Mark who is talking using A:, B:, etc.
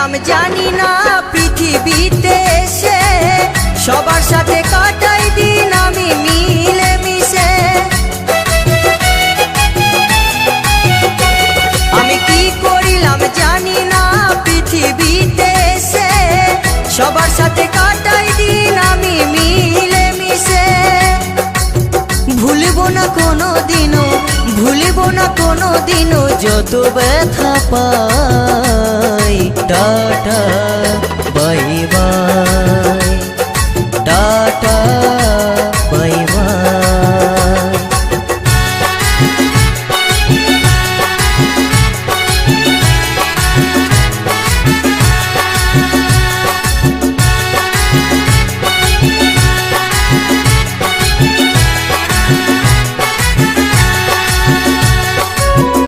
A: করিলাম জানি না পৃথিবীতে এসে সবার সাথে কাটাই দিন আমি মিলে মিশে। আমি কি করিলাম জানি না পৃথিবীতে এসে সবার সাথে কাটাই দিন আমি মিলে মিশে। ভুলবো না কোনো দিনও, ভুলবো না কোনো দিনও যত ব্যথা পাই। টাটা।